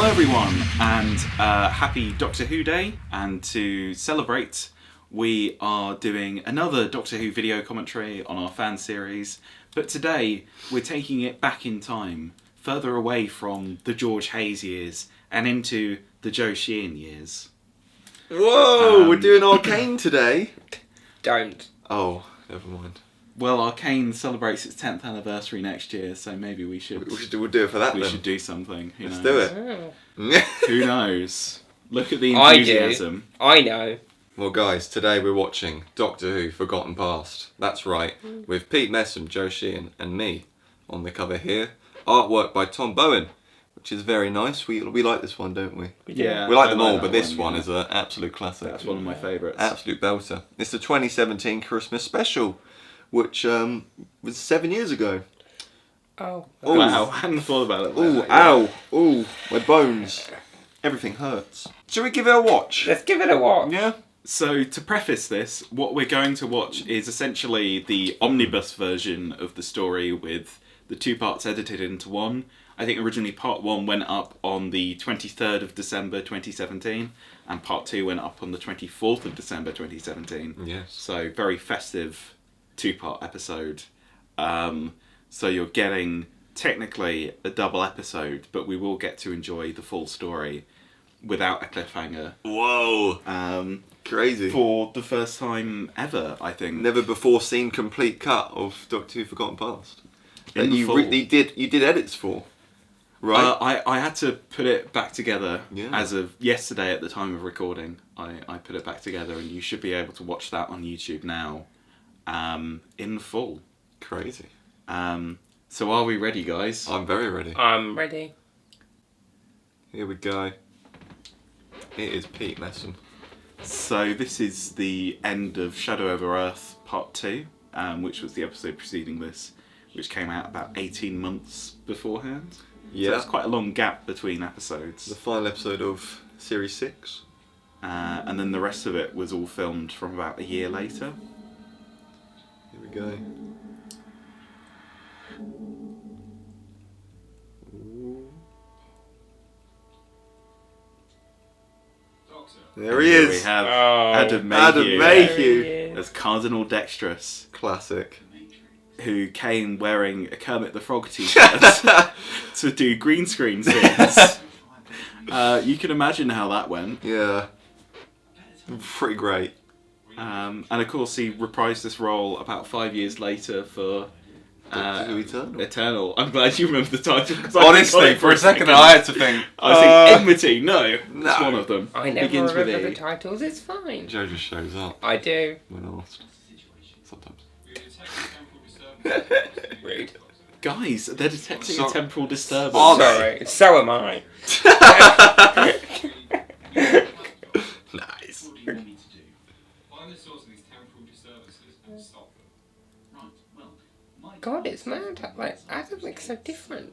Hello everyone, and happy Doctor Who Day, and to celebrate we are doing another Doctor Who video commentary on our fan series, but today we're taking it back in time, further away from the George Hayes years and into the Joe Sheehan years. Whoa, we're doing Arcane today. Don't. Oh, never mind. Well, Arcane celebrates its 10th anniversary next year, so maybe we'll do it for that. We then. should do something. Let's do it. Who knows? Look at the enthusiasm. I know. Well, guys, today we're watching Doctor Who: Forgotten Past. That's right, with Pete Messum, Joe Sheehan, and me on the cover here. Artwork by Tom Bowen, which is very nice. We like this one, don't we? Yeah. We like them all, but this one is an absolute classic. That's one of my favourites. Absolute belter. It's the 2017 Christmas special, which was 7 years ago. Oh. Ooh. Wow, I hadn't thought about it. Ooh, ow. Ooh, my bones. Everything hurts. Shall we give it a watch? Let's give it a watch. Yeah. So, to preface this, what we're going to watch is essentially the omnibus version of the story with the two parts edited into one. I think originally part 1 went up on the 23rd of December 2017, and part 2 went up on the 24th of December 2017. Yes. So, very festive two-part episode. So you're getting, technically, a double episode, but we will get to enjoy the full story without a cliffhanger. Whoa. Crazy. For the first time ever, I think. Never before seen complete cut of Doctor Who: Forgotten Past. In That the you full. you did edits for, right? I had to put it back together Yeah. as of yesterday at the time of recording. I put it back together, and you should be able to watch that on YouTube now in full. Crazy. So are we ready, guys? I'm very ready. I'm ready. Here we go. It is Pete Messum. So this is the end of Shadow Over Earth Part 2, which was the episode preceding this, which came out about 18 months beforehand. Yeah. So it's quite a long gap between episodes. The final episode of Series 6. And then the rest of it was all filmed from about a year later. Here we go. There he Here we is. have Oh. Adam Mayhew, Adam Mayhew. as Cardinal Dexterous, Classic. who came wearing a Kermit the Frog t-shirt to do green screen scenes. You can imagine how that went. Yeah. Pretty great. And of course he reprised this role about 5 years later for Doctor Who Eternal. Eternal. I'm glad you remember the title. 'Cause I Honestly, forgot it for a second I had to think. I was thinking Enmity. No, it's no. one of them. I never Begins with remember E. the titles. It's fine. Joe just shows up I do. when asked. Sometimes. Rude. Guys, they're detecting So- a temporal disturbance. Are they? Sorry. So am I. Nice. God, it's mad. Like, Adam looks so different.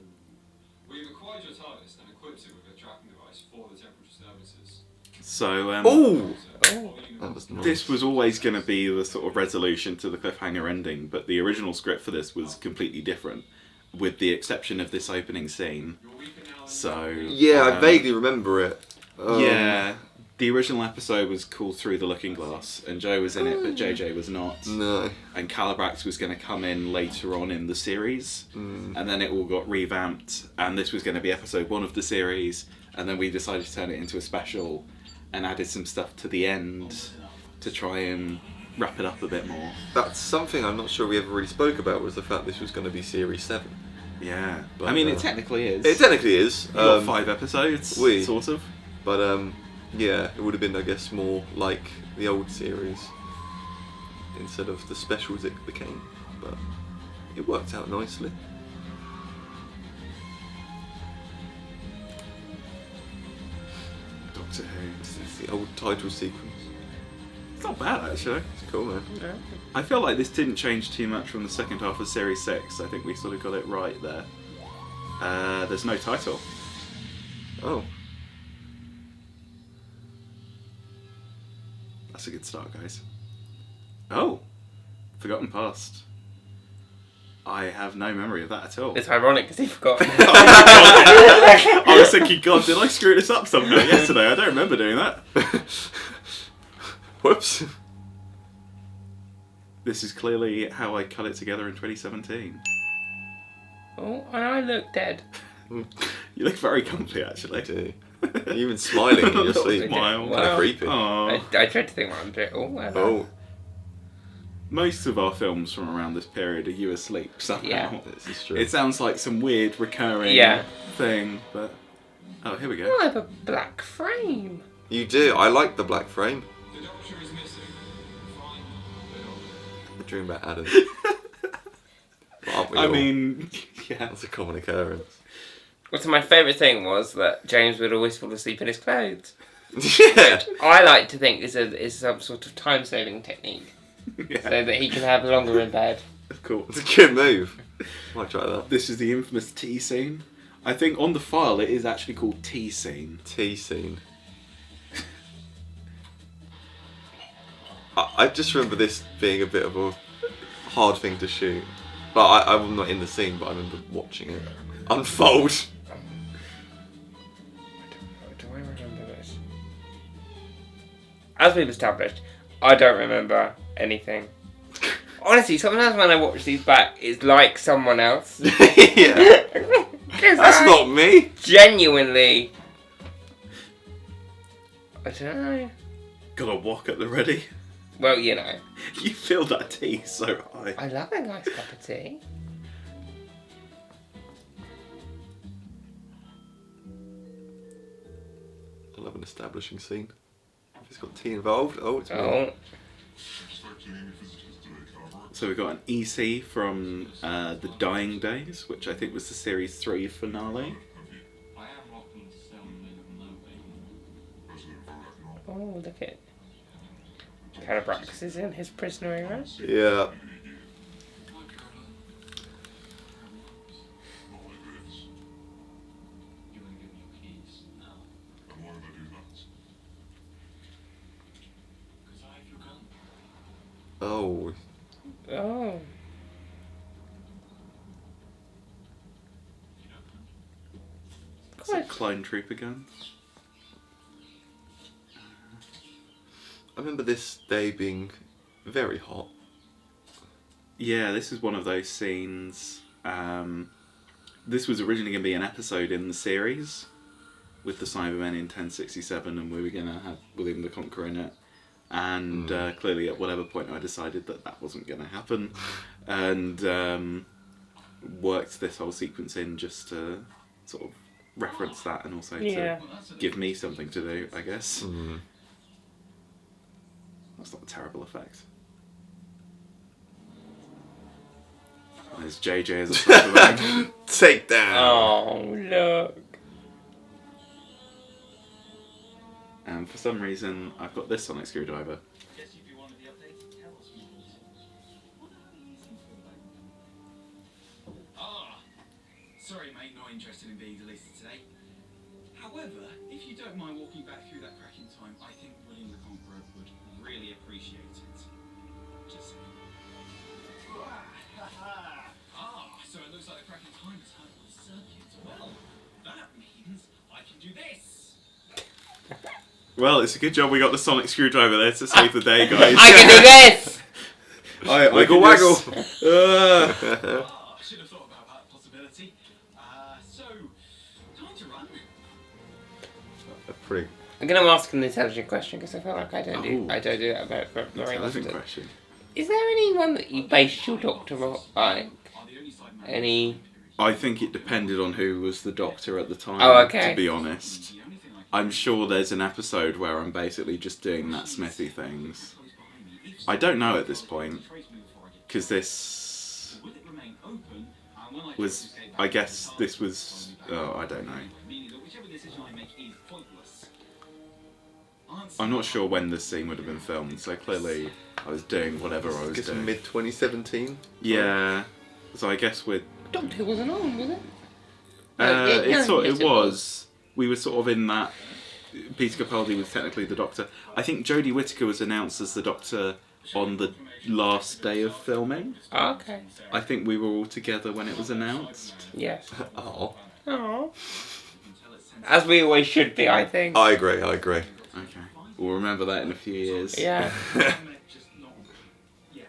We've acquired your TARDIS and equipped it with a tracking device for the temporal disturbances. So, Ooh! Oh. That was nice. this was always going to be the sort of resolution to the cliffhanger ending, but the original script for this was completely different, with the exception of this opening scene. So Yeah, I vaguely remember it. Yeah, the original episode was called Through the Looking Glass, and Joe was in it, but JJ was not. No. And Calabrax was going to come in later on in the series, and then it all got revamped, and this was going to be episode 1 of the series, and then we decided to turn it into a special, and added some stuff to the end to try and wrap it up a bit more. That's something I'm not sure we ever really spoke about, was the fact this was going to be Series 7. Yeah, But, I mean, it technically is. It technically is. We've got 5 episodes, sort of. But yeah, it would have been, I guess, more like the old series instead of the specials it became. But it worked out nicely. Doctor Who. This is the old title sequence. It's not bad, actually. It's cool, man. I feel like this didn't change too much from the second half of Series 6. I think we sort of got it right there. There's no title. Oh. That's a good start, guys. Oh! Forgotten Past. I have no memory of that at all. It's ironic because he forgot. I was thinking, God, did I screw this up somehow yesterday? I don't remember doing that. Whoops. This is clearly how I cut it together in 2017. Oh, and I look dead. You look very comfy, actually. I do. You're even smiling in your Little sleep. smile. Kind of creepy. Aw. I tried to think what I'm doing. Oh, hello. Oh, Most of our films from around this period are you asleep somehow. Yeah. this is true. It sounds like some weird recurring Yeah. thing, but... Oh, here we go. Oh, I have a black frame. You do. I like the black frame. The Doctor is missing. Find the Doctor. I dream about Adam. But aren't we I all? mean, yeah. That's a common occurrence. Well, so my favourite thing was that James would always fall asleep in his clothes. Yeah. I like to think it's some sort of time-saving technique, Yeah, so that he can have longer in bed. of course. It's a good move. Might try that. This is the infamous tea scene. I think on the file it is actually called tea scene. Tea scene. I just remember this being a bit of a hard thing to shoot. Like, I'm not in the scene, but I remember watching it unfold. Do I remember this? As we've established, I don't remember anything. Honestly, sometimes when I watch these back, it's like someone else. Yeah. 'Cause That's I not me. genuinely. I don't know. Got a wok at the ready. Well, you know, You feel that tea so high. I love a nice cup of tea. I love an establishing scene. If it's got tea involved, oh, it's me. Oh, So we've got an EC from The Dying Days, which I think was the Series 3 finale. I am rocking some oh, look at Calabrax is in his prisoner era. Yeah. You're going to give me your keys now. And why would I do that? Because I have your gun. Oh. Oh, You don't know. Is it Clone Trooper guns? I remember this day being very hot. Yeah, this is one of those scenes. This was originally going to be an episode in the series with the Cybermen in 1067, and we were going to have William the Conqueror in it. And clearly, at whatever point, I decided that that wasn't going to happen, and worked this whole sequence in just to sort of reference that, and also yeah. to give me something to do, I guess. Mm. That's not a terrible effect. There's JJ as a Cyberman. Take down. Oh, look. And for some reason, I've got this sonic screwdriver. Guess you'd be one of the updated Talos models. What are you using for that? Ah, sorry mate, not interested in being deleted today. However, if you don't mind walking back through that crack in time, I think William the Conqueror would really appreciate it. Just saying. So it looks like the crack in time has had my circuit. Well, that means I can do this. Well, it's a good job we got the sonic screwdriver there to save the day, guys. I can do this! Wiggle can waggle. just- I should have thought about that possibility. So, time to run. Pretty. I'm going to ask an intelligent question because I feel like I don't do Ooh. that very Intelligent often. question. Is there anyone that you based your doctor on? Like, Are the only side man any... I think it depended on who was the doctor at the time, Oh, okay. to be honest. the only thing I I'm sure there's an episode where I'm basically just doing that Smithy things. I don't know at this point, because this will it remain open? And when I was, I guess this was, oh, I don't know. meaning that whichever decision I make is pointless. I'm not sure when this scene would have been filmed, so clearly I was doing whatever I I was guess doing. mid 2017. Yeah, so I guess we're, Doctor Who wasn't on, was it? it was. We were sort of in that. Peter Capaldi was technically the Doctor. I think Jodie Whittaker was announced as the Doctor on the last day of filming. Oh, okay. I think we were all together when it was announced. Yes. Oh, Oh. As we always should be, I think. I agree. Okay. We'll remember that in a few years. Yeah. Just not yet.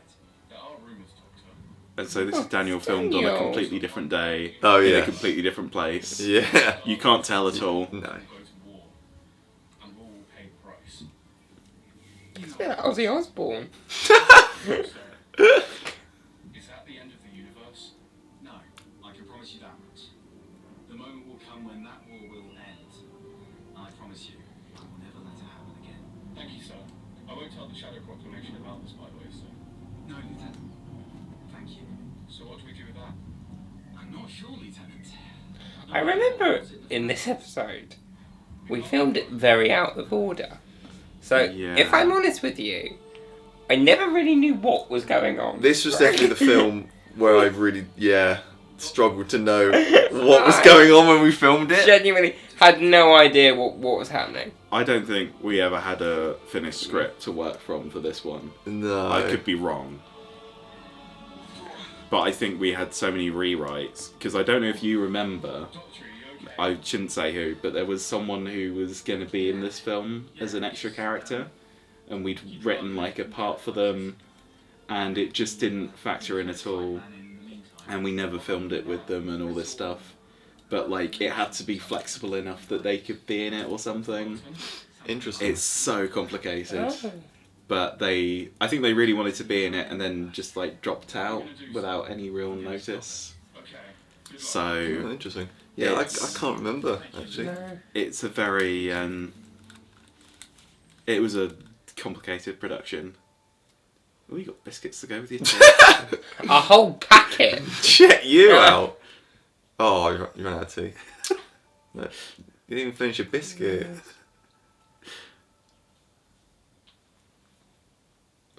There are rumours, Doctor. And so this is Daniel filmed on a Daniel. completely different day. Oh, In yeah. a completely different place. Yeah. You can't tell at all. No. Go to war, and we'll all pay the price. It's a bit like Ozzy Osbourne. So, is that the end of the universe? No, I can promise you that much. The moment will come when that war will end. I promise you, I will never let it happen again. Thank you, sir. I won't tell the Shadow Proclamation about this, by the way, sir. No, Lieutenant. Thank you. So what do we do with that? I'm not sure, Lieutenant. I remember in this episode, we filmed it very out of order. So, Yeah. if I'm honest with you, I never really knew what was going on. This was definitely the film where I really, struggled to know what was going on when we filmed it. Genuinely had no idea what was happening. I don't think we ever had a finished script to work from for this one. No. I could be wrong. But I think we had so many rewrites. Because I don't know if you remember, Doctor, are you okay? I shouldn't say who, but there was someone who was going to be in this film as an extra character. And we'd written like a part for them. And it just didn't factor in at all. And we never filmed it with them and all this stuff. But like it had to be flexible enough that they could be in it or something. Interesting. It's so complicated. Oh. But I think they really wanted to be in it and then just like dropped out without any real notice. Okay. Good luck. Oh, So interesting. Yeah, I It's- can't remember, actually. No. it's a very, it was a complicated production. Oh, you got biscuits to go with your tea. A whole packet. Check you Yeah. out. Oh, you ran out of tea. No, you didn't even finish your biscuit.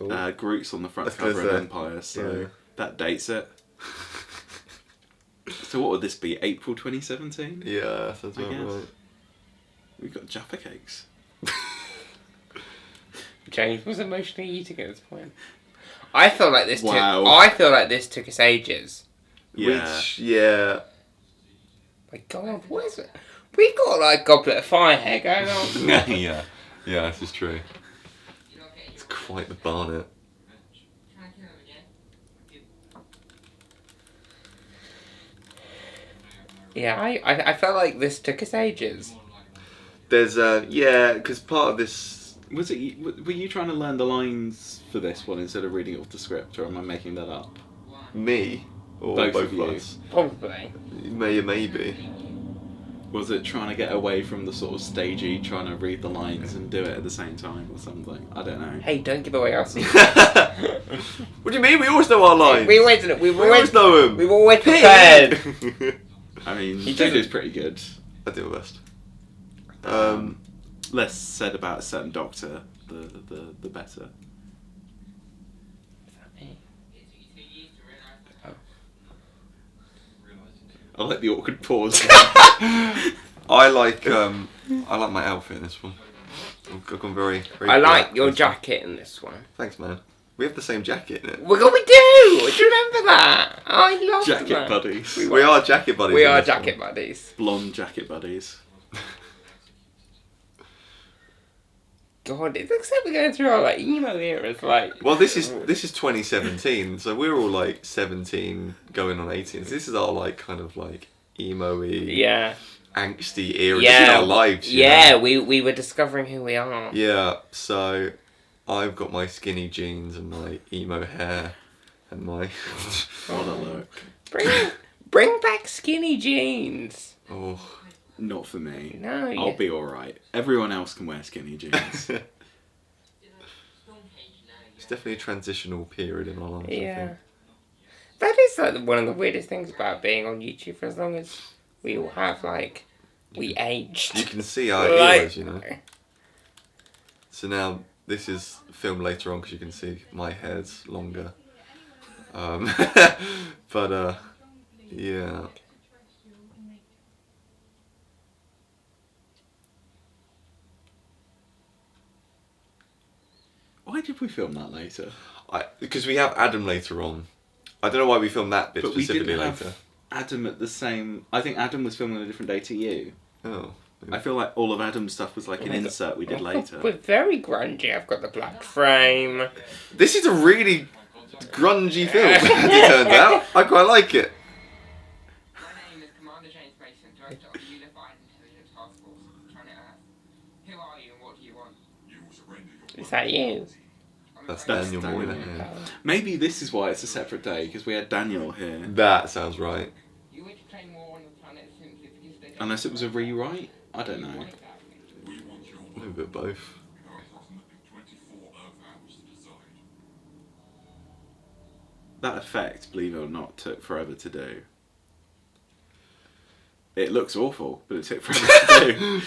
Oh. Groot's on the front I was gonna cover of say, Empire, so yeah. that dates it. So what would this be? April 2017? Yeah, that's I about guess. right. We've got Jaffa cakes. James was emotionally eating at this point. I feel like this Wow. took us ages. Yeah. Which, yeah. My God, what is it? We've got like Goblet of Fire here going on. Yeah, this is true. It's quite the barnet. Yeah, I felt like this took us ages. There's because part of this. Was it? Were you trying to learn the lines for this one instead of reading it off the script, or am I making that up? Me? Or Both both of of you. us? Probably. Maybe. Was it trying to get away from the sort of stagey, trying to read the lines and do it at the same time or something? I don't know. Hey, don't give away our secret. What do you mean? We always know our lines. We always know them. We've always prepared. I mean, He Jojo's doesn't- pretty good. I do my best. Less said about a certain doctor, the better. I like the awkward pause. I like my outfit in this one. I've gone very. I like black your this one. jacket in this one. Thanks, man. We have the same jacket in it. We do! Do you remember that? I love Jacket that. buddies. We are jacket buddies. We in are this jacket one. buddies. Blonde jacket buddies. God, it looks like we're going through our like emo eras. Like, Well, this is 2017, so we're all like 17, going on 18. So this is our like kind of like emo-y, yeah, angsty era. yeah, This is our lives. you yeah. know? We were discovering who we are. Yeah. So I've got my skinny jeans and my emo hair and my What a look. Bring back skinny jeans. oh. Not for me. No, I'll yeah. be alright. Everyone else can wear skinny jeans. It's definitely a transitional period in our lives. I Yeah. think. That is like one of the weirdest things about being on YouTube. For as long as we all have like, we aged. You can see our Like- eras, you know. So now this is filmed later on because you can see my hair's longer. But yeah. I Why did we film that later? Because we have Adam later on. I don't know why we filmed that bit But we specifically didn't later. have Adam at the same... I think Adam was filming on a different day to you. Oh. I feel like all of Adam's stuff was like an insert we did later. We're very grungy. I've got the black frame. This is a really grungy film, as it turns out. I quite like it. My name is Commander James Mason, Director of the Unified Intelligence Task Force, Planet Earth. Who are you and what do you want? Is that you? That's That's Daniel Daniel. Moynihan. Maybe this is why it's a separate day, because we had Daniel here. That sounds right. You wish to claim war on the planet simply because they don't Unless it was a rewrite? I don't know. want that. Maybe a bit both. That effect, believe it or not, took forever to do. It looks awful, but it took forever to do.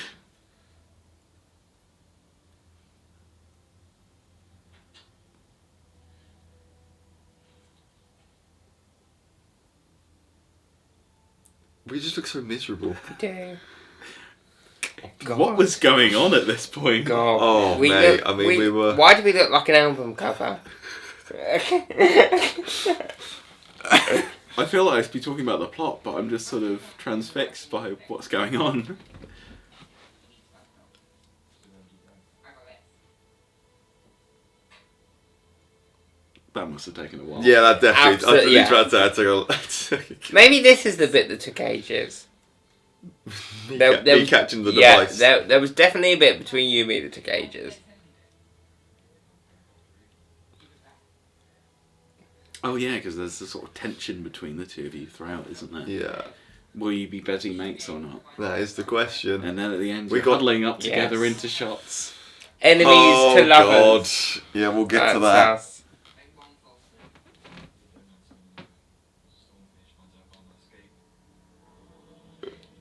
We just look so miserable. Do. What was going on at this point? God. Oh, mate, I mean, we were- Why do we look like an album cover? I feel like I should be talking about the plot, but I'm just sort of transfixed by what's going on. That must have taken a while. Yeah, that definitely. Absolutely, I was literally about to Maybe this is the bit that took ages. me catching the yeah, device. there was definitely a bit between you and me that took ages. Oh yeah, because there's a sort of tension between the two of you throughout, isn't there? Yeah, Will you be busy mates or not? that is the question. And then at the end, We you're got- huddling up together Yes. into shots. Enemies Oh to lovers. God! Yeah, we'll get to That's that. us.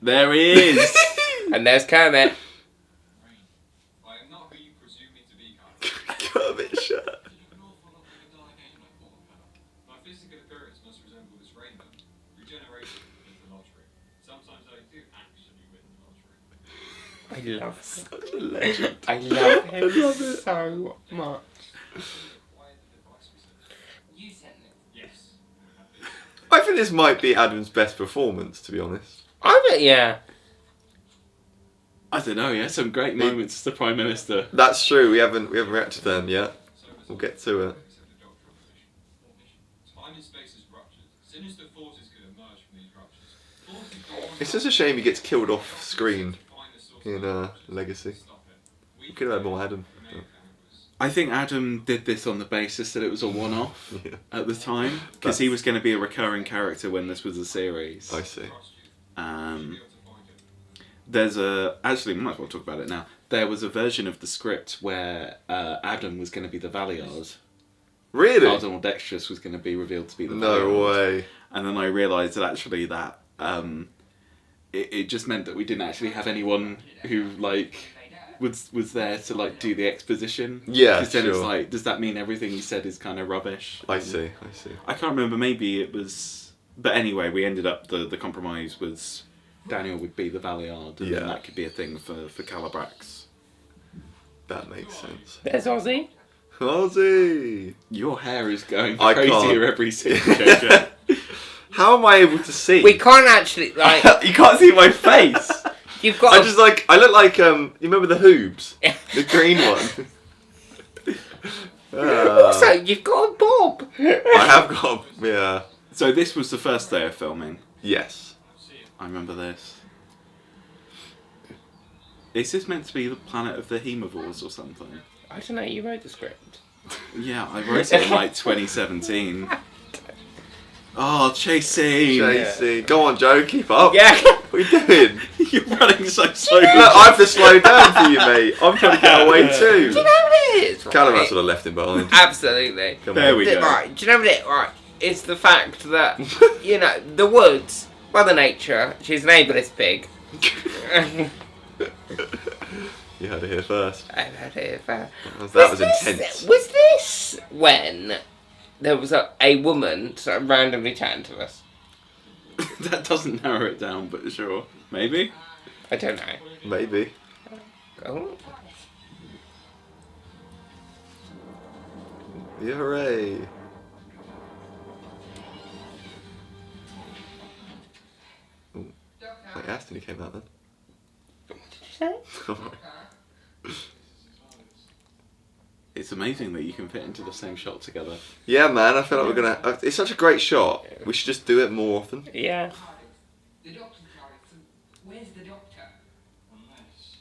There he is! And there's Kermit. I am not who you presume me to be, Carl. Kermit shirt. My physical appearance must resemble this rainbow. Regeneration is the lottery. Sometimes I do actually win the lottery. I love it. Such a legend. I love him I love it. so much. Why the device we sent? You sent it. Yes. I think this might be Adam's best performance, to be honest. I bet, yeah. I don't know, yeah, some great moments as the Prime Minister. That's true. We haven't reacted to them yet. We'll get to it. Time and space is ruptured. Sinister forces could emerge from these ruptures. Forces that want It's just a shame he gets killed off screen to find the source in of Legacy. stop it. We could have had more Adam. I think Adam did this on the basis that it was a one-off Yeah. at the time, because he was going to be a recurring character when this was a series. I see. There's a... Actually, we might as well talk about it now. There was a version of the script where Adam was going to be the Valiard. Really? Cardinal Dextrous was going to be revealed to be the No Valiard. way. And then I realised that actually that it just meant that we didn't actually have anyone who like was there to like do the exposition. Yeah, Because then it's sure. like, does that mean everything he said is kind of rubbish? I see. I see. I can't remember. Maybe it was. But anyway, we ended up the compromise was Daniel would be the Valiard, and Yeah. then that could be a thing for Calabrax. That makes sense. There's Ozzy. Ozzy! Your hair is going I crazier can't. every scene, JJ. How am I able to see? We can't actually, like, You can't see my face. you've got I to... just like I look like you remember the Hoobs, the green one. Also, you've got a bob. I have got So this was the first day of filming. yes. I remember this. Is this meant to be the planet of the Hemivores or something? I don't know, you wrote the script. Yeah, I wrote it in like 2017. Oh, chase scene! JC, go on, Joe, keep up. Yeah. What are you doing? You're running so slowly. Look, I have to slow down for you, mate. I'm trying to get away Do you too. know what it is? Right? Calabrax would have left him behind. Absolutely. Come There on. we go. Right, do you know what it Right, it's the fact that, you know, the woods, Mother Nature, she's an ableist pig. You heard it here first. I've heard it first. That was intense. Was this when there was a woman sort of randomly chatting to us? That doesn't narrow it down, but sure. Maybe? I don't know. Maybe. Oh. Yeah, hooray! Oh, wait, Aston came out then. What did you say? It's amazing that you can fit into the same shot together. Yeah, man, I feel like we're gonna. It's such a great shot. We should just do it more often. Yeah. The doctor's TARDIS. Where's the doctor? Unless.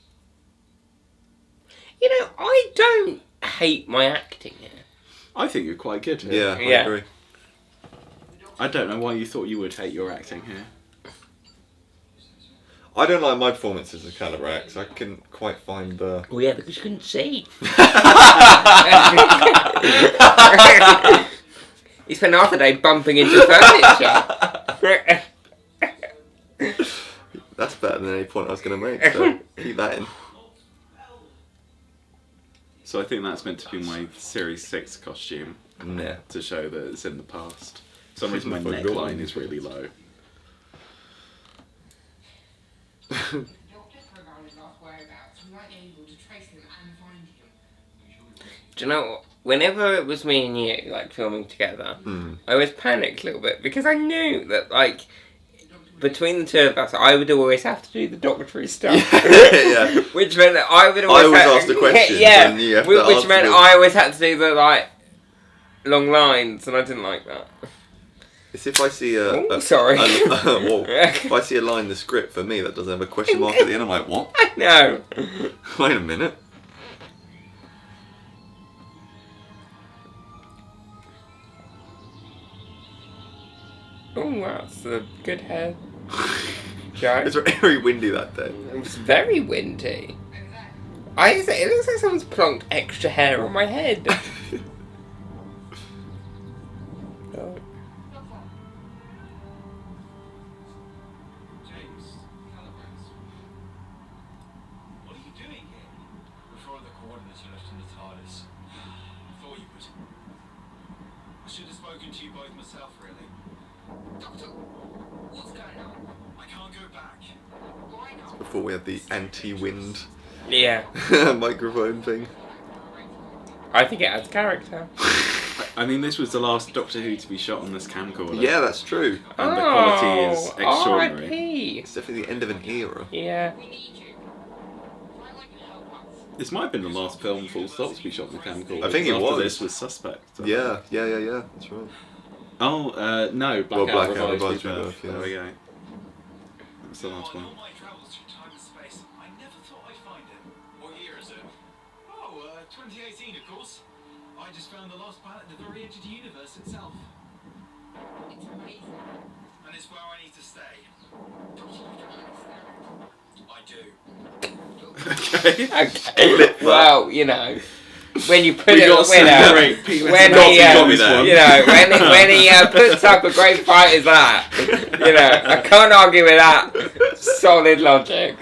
You know, I don't hate my acting here. I think you're quite good here. Yeah, I Yeah. agree. I don't know why you thought you would hate your acting here. I don't like my performances as Calabrax. I couldn't quite find the. Oh yeah, because you couldn't see. He spent half the day bumping into furniture. That's better than any point I was going to make, so keep that in. So I think that's meant to be my Series 6 costume Nah. to show that it's in the past. For some reason my Forgotten. neckline is really low. The doctor provided his last whereabouts. We weren't able to trace him and find him. Do you know what? Whenever it was me and you, like, filming together, I always panicked a little bit because I knew that, like, between the two of us, I would always have to do the doctory stuff. Yeah. Which meant that I would I always always have ask the questions Yeah, and you have to which answer meant them. I always had to do the, like, long lines, and I didn't like that. It's if I see a. Ooh, sorry. Whoa. If I see a line in the script for me that doesn't have a question mark at the end, I'm like, what? I know. Wait a minute. Oh, wow, that's a good hair. Joe? It's very windy that day. It was very windy. It looks like someone's plonked extra hair on my head. Oh. James, Calabrax. What are you doing here? We're following the coordinates you left in the TARDIS. I thought you would. I should have spoken to you both myself, really. Doctor, what's going on? I can't go back. Why not? Before we had the anti-wind Yeah, microphone thing. I think it adds character. I mean, this was the last Doctor Who to be shot on this camcorder. Yeah, that's true. And the quality is extraordinary. R.I.P. It's definitely the end of an era. Yeah. We need you. Why won't you help us? This might have been the last film full stop to be shot on the camcorder. I think because it after was. this was Suspect. Yeah. That's right. Oh, no, Well, Blackout Blackout Revised Revised Rebirth. Rebirth, yeah. There we go. That's the last In one. all my travels through time and space, I never thought I'd find him. What year is it? Oh, 2018, of course. I just found the lost planet at the very edge of the universe itself. It's amazing. And it's where I need to stay. Doctor, you don't understand. I do. Okay. Okay. Well, you know, when you put We it got some winner, great Pete when Wentworth he, got this one. you know, when he puts up a great fight as that, you know, I can't argue with that. Solid logic.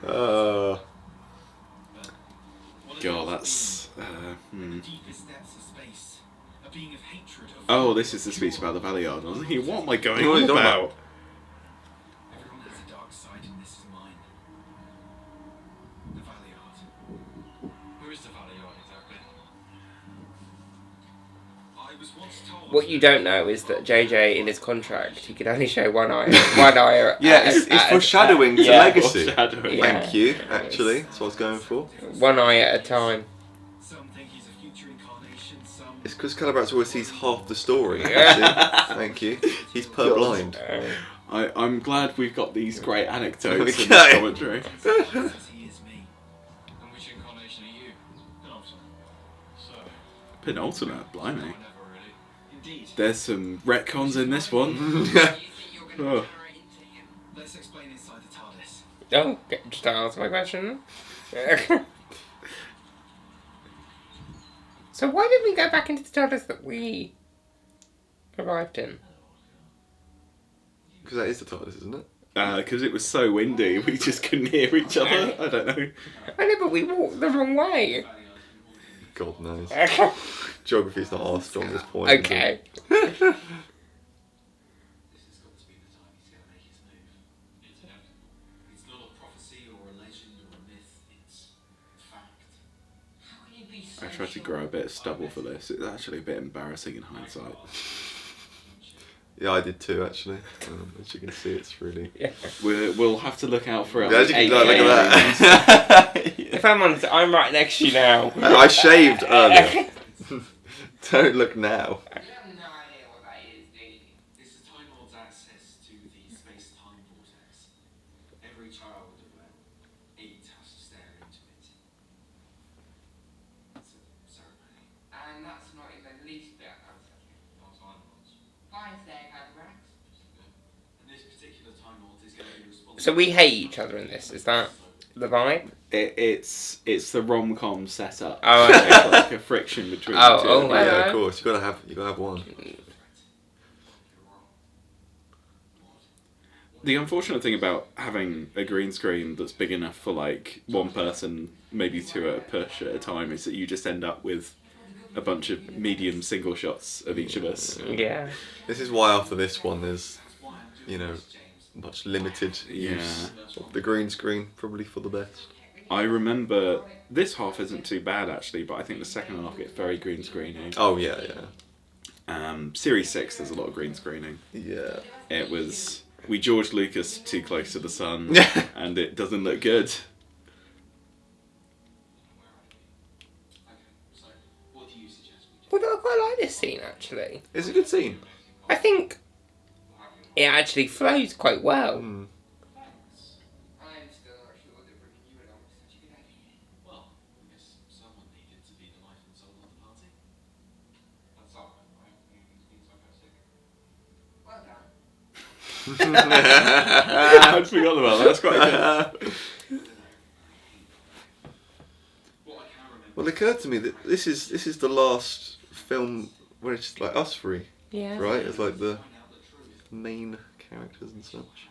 God, that's... Deepest depths of space. A being of hatred of Oh, this is the speech about the Valiard. I was thinking, what am I going What are on you talking about? Everyone has a dark side, and this is mine. The Valiard. Where is the Valiard exactly? I was once told. What you don't know is that JJ, in his contract, he could only show one eye. One eye. Yeah, it's foreshadowing to yeah. legacy. Foreshadowing. Yeah. Thank you, actually. That's what I was going for. One eye at a time. Some think he's a future incarnation. Some. It's because Calabrax always sees half the story. Yeah. See? Thank you. He's purblind. I'm glad we've got these great anecdotes in Okay. this commentary. Says he is me. And which incarnation are you? Penultimate. So. Penultimate, blimey. Never really. Indeed. There's some retcons in this one. You think you're going to Oh. generate into him? Let's explain inside the TARDIS. Oh, just answer my question. So why did we go back into the TARDIS that we arrived in? Because that is the TARDIS, isn't it? Because it was so windy, we just couldn't hear each other. I don't know. I know, but we walked the wrong way. God knows. Okay. Geography's not our strongest point. is it? Okay. This has got to be the time he's going to make his move. It's inevitable. It's not a prophecy or a legend or a myth. It's fact. How can you be so I tried to grow a bit of stubble for this. It's actually a bit embarrassing in hindsight. Yeah, I did too, actually. As you can see, it's really... Yeah. We'll have to look out for it. Yeah, On as you can 8K look at that. If I'm honest, I'm right next to you now. I shaved earlier. Don't look now. You have no idea what that is, do you? This is Time Lord's access to the space-time vortex. Every child of eight has to stare into it. It's a ceremony. And that's not in the least bit unsettling. Not Time Lords. Fine there, Calabrax. And this particular Time Lord is going to be responsible. So we hate each other in this. Is that the vibe? It's the rom-com setup. Oh, It's okay. like a friction between Oh, the two. oh, of them. wow. Yeah, of course. You gotta have one. The unfortunate thing about having a green screen that's big enough for like one person, maybe two at a push at a time, is that you just end up with a bunch of medium single shots of each of us. Yeah. This is why after this one there's, you know, much limited Yeah. use of the green screen, probably for the best. I remember this half isn't too bad actually, but I think the second half gets very green screening. Oh yeah, Series 6 there's a lot of green screening. yeah. It was we George Lucas too close to the sun, Yeah. and it doesn't look good. Okay, so what do you suggest we do? Well, I quite like this scene actually. It's a good scene. I think it actually flows quite well. Mm. Thanks. I'm still not sure that bringing you along was such a good idea. Well, I guess someone needed to be the life and soul of the party. That's all right. It means I got sick. Well done. I'd forgotten about that. That's quite good. What I can remember. Well, it occurred to me that this is the last film where it's like us three, Yeah. right? It's like the main characters and such.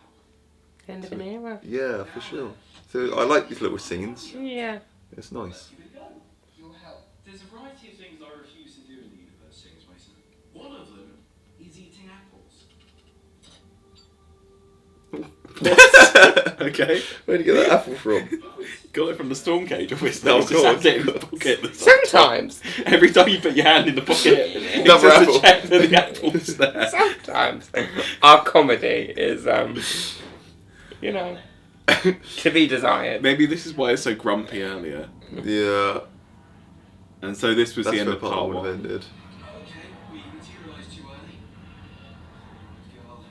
End of an era. Yeah, for sure. So I like these little scenes. Yeah. It's nice. Your help. There's a variety of things I refuse to do in the universe, James Mason. One of them is eating apples. Okay. Where'd you get that apple from? Got it from the storm cage, obviously. No, You of just course. had it in the pocket. Sometimes. Every time you put your hand in the pocket, it's Another just apple. to check that the apple's there. Sometimes. Our comedy is, you know, to be desired. Maybe this is why it's so grumpy earlier. Yeah, And so this was that's the end where of part part would have one. ended. Okay, we materialised too early. Girl,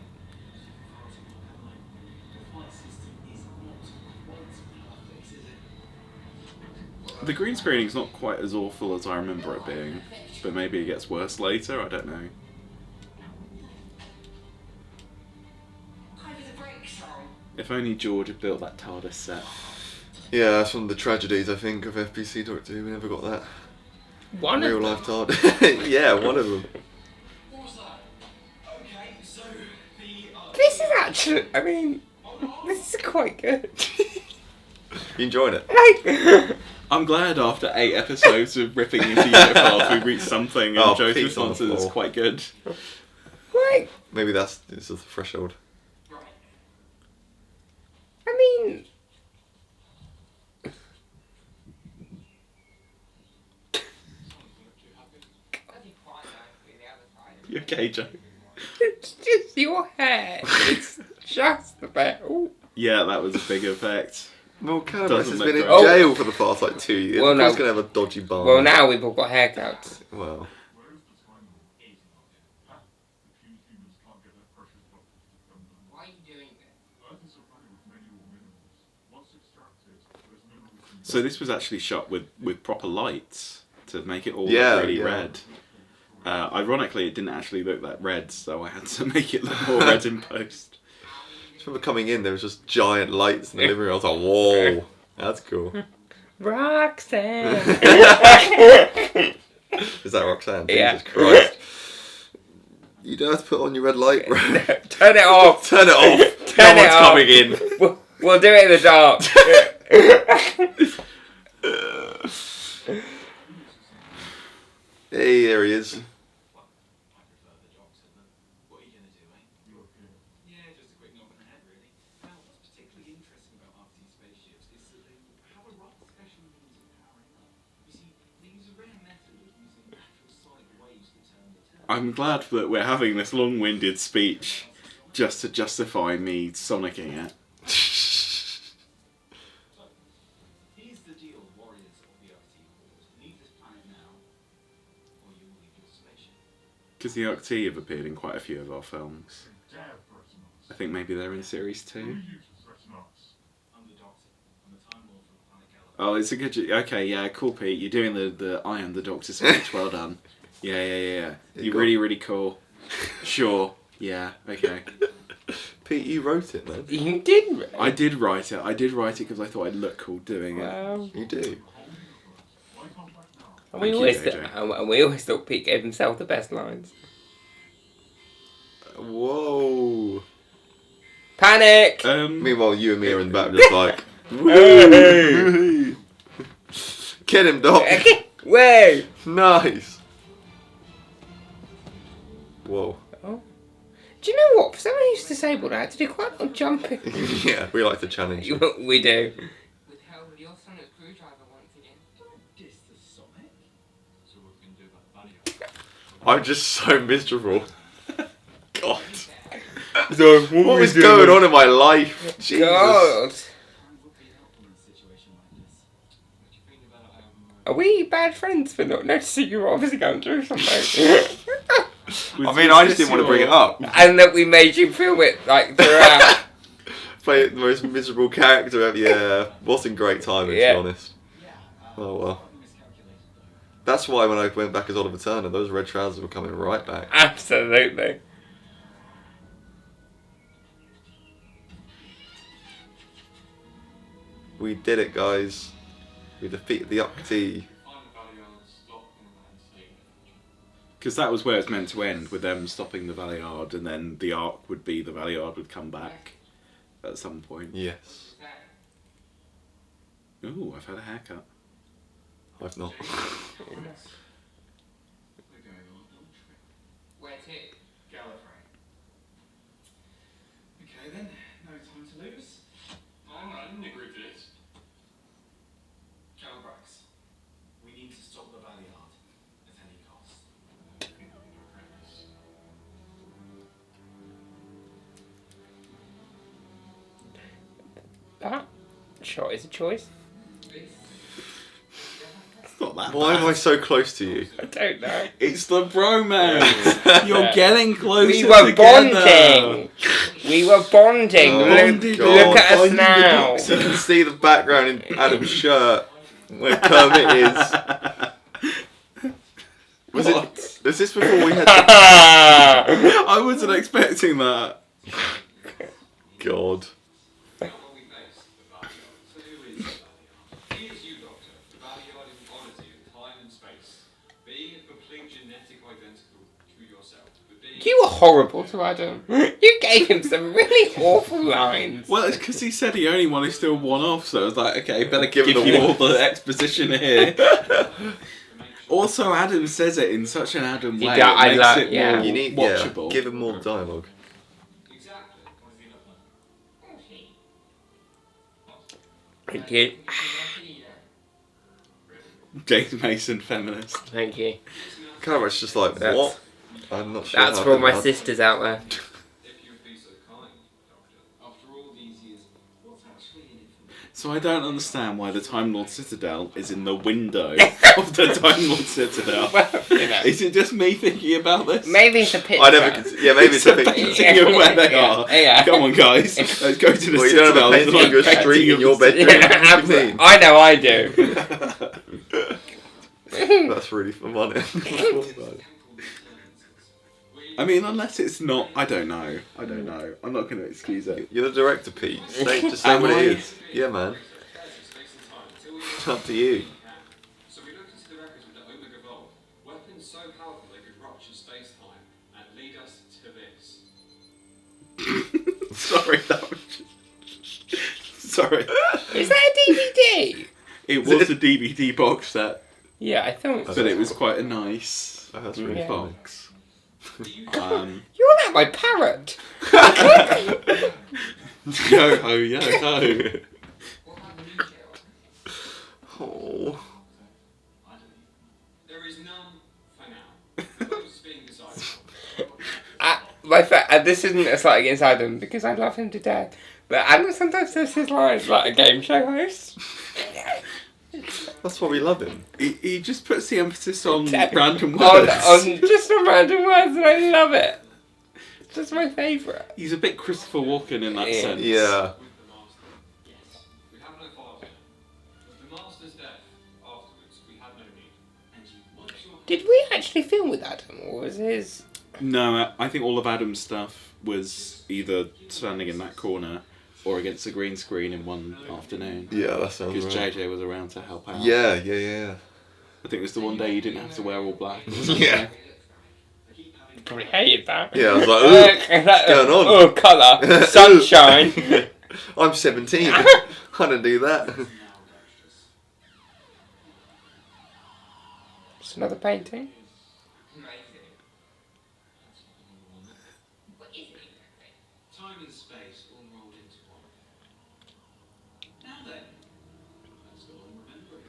the flight system is not quite perfect, is it? The green screening's not quite as awful as I remember it being, but maybe it gets worse later, I don't know. I was a break song. If only George had built that TARDIS set. Yeah, that's one of the tragedies I think of FBC Doctor Who. We never got that One real of them. life TARDIS. Yeah, one of them. What was that? Okay, so the This is actually, I mean, this is quite good. You enjoying it? Like, I'm glad after 8 episodes of ripping into Unifiles we reached something and Oh, Joe's Pete's on the response is floor. quite good. like, Maybe this is the threshold. right. I mean, You okay, Joe? it's just your hair. It's just a bit. Ooh. Yeah, that was a big effect. Well, Calabrax Doesn't has look been in great. jail for the past like 2 years. Well, Of no. course, he's gonna have a dodgy barn. Well, now we've all got haircuts. Well, Why are you doing this? So this was actually shot with proper lights to make it all Yeah, look really yeah. red. Ironically, it didn't actually look that red, so I had to make it look more red in post. I remember coming in, there was just giant lights in the living room. I was like, whoa, that's cool. Roxanne. Is that Roxanne? Yeah. Jesus Christ. You don't have to put on your red light, bro. Turn it off. Turn it off. Turn no it one's off. coming in. We'll do it in the dark. Hey, there he is. I prefer the doctor, but what are you going to do, eh? Yeah, just a quick knock on the head, really. Now, what's particularly interesting about RT spaceships is that they have a rather special means of powering up. You see, they use a rare I'm glad that we're having this long-winded speech just to justify me sonicking it. Here's the deal, warriors of the Arctic Horde. Leave this planet now, or you will leave your station. Because the Arctic have appeared in quite a few of our films. I think maybe they're in series 2. I'm the Doctor. I'm the Time Lord from the planet Calabrax. Oh, it's a good... Okay, yeah, cool, Pete. You're doing the I am the Doctor speech. Well done. Yeah. You're really, really cool. Sure. Yeah, okay. Pete, you wrote it, man. You did. I did write it. I did write it because I thought I'd look cool doing it. Wow. You do. And we always thought Pete gave himself the best lines. Whoa. Panic! Meanwhile, you and me are in the back just like, Hey! get him, Doc. Way! Nice. Whoa. Oh. Do you know what? For someone who's disabled, I had to do quite a lot of jumping. Yeah, we like to challenge you. We do. With help with your son as screwdriver once again. Diss the Sonic? So what we can do about the buddy? I'm just so miserable. God. So, What was going on in my life? Jesus. God. Time would be helpful in a situation like this. What do you think about Are we bad friends for not noticing you were obviously going through something? I mean, I just didn't want to bring it up. And that we made you film it, like, throughout. Play the most miserable character ever. Yeah, wasn't great timing, to be honest. Oh well. That's why when I went back as Oliver Turner, those red trousers were coming right back. Absolutely. We did it, guys. We defeated the Octi. find the Valiant, stop them and save them? Because that was where it's meant to end, with them stopping the Valiard, and then the arc would be the Valiard would come back at some point. Yes. Ooh, I've had a haircut. I've not. We're going on a little trip. Where to? Gallifrey. Okay then, no time to lose. I didn't agree for this. Calabrax, we need to stop the Valiard at any cost. That shot is a choice. It's not that Why bad. am I so close to you? I don't know. It's the bromance. You're getting closer We were together. bonding. We were bonding. Oh, look, God. look at us Bonding the now. box. You can see the background in Adam's shirt where Kermit is. Was this before we had? I wasn't expecting that. God. Now what we face, the Valiant. So who is the Valiant? He is you, Doctor. The Valiant is an oddity of time and space. Being a complete genetic identical to yourself. But being You were horrible to Adam. You gave him some really awful lines. Well, it's because he said he only wanted to do one off, so I was like, okay, better Give give him the you one. all the exposition here. Also, Adam says it in such an Adam He way. do- I It makes like- it yeah. more You need watchable. give him more dialogue. exactly. What does he look like? Thank you. James Mason, feminist. Thank you. Calabrax just like That's- what? I'm not sure. That's how for all to my answer. sisters out there. If you would be so kind, Doctor. After all these years, what's actually in it for me? So I don't understand why the Time Lord Citadel is in the window of the Time Lord Citadel. Well, you know. Is it just me thinking about this? Maybe it's a picture. I never. Yeah, maybe it's a picture. painting of where they Yeah, are. yeah. Come on, guys. Let's go to the Well, you don't Citadel. have a painting of your There's like street in painting your of the bedroom. Yeah, What do you absolutely. mean? I know I do. That's really funny. I mean, unless it's not, I don't know. I'm not going to excuse it. You're the director, Pete. Just say Am what I? it is. Yeah, man. It's up to you. So we looked into the records with the Omega Vault. Weapons so powerful they could rupture space-time and lead us to this. Sorry, that was just... Sorry. Is that a DVD? It was a DVD box set, Yeah, I thought. but it was quite a nice Oh, that's really Yeah. funny. box. You're not my parrot. Yo ho, yo ho. What about the new jail? Oh. There is none for now. The boat is being decided. this isn't a slight against Adam because I love him to death. But Adam sometimes says his lines like a game show host. That's why we love him. He just puts the emphasis on Exactly. random words. Just on random words, and I love it. It's just my favourite. He's a bit Christopher Walken in that Yeah. sense. Yeah. Yes. We have no file. With the master's death afterwards, we had no need. And you once your Did we actually film with Adam, or was his? No, I think all of Adam's stuff was either standing in that corner or against the green screen in one afternoon. Yeah, that sounds Because right. JJ was around to help out. Yeah. I think it was the one day you didn't have to wear all black. Yeah. Probably hated that. Yeah, I was like, ooh, what's going on? Oh, colour, sunshine. I'm 17. I don't do that. It's another painting. Amazing. What is it? time and space all rolled into one. Now then, let's go on remembering.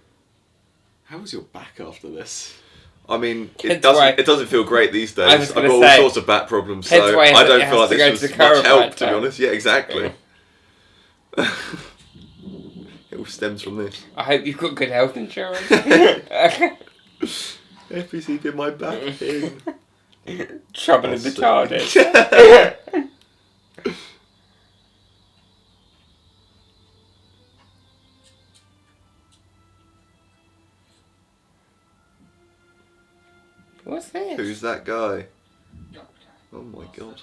How was your back after this? I mean, Hence why- it doesn't feel great these days. I was I've gonna got all say, sorts of back problems, hence so why I don't it feel like has to go this to was the much help, to be chiropractor. honest. Yeah, exactly. It all stems from this. I hope you've got good health insurance. FBC did my back in. Trouble in the That's TARDIS. What's this? Who's that guy? Doctor. Oh my god.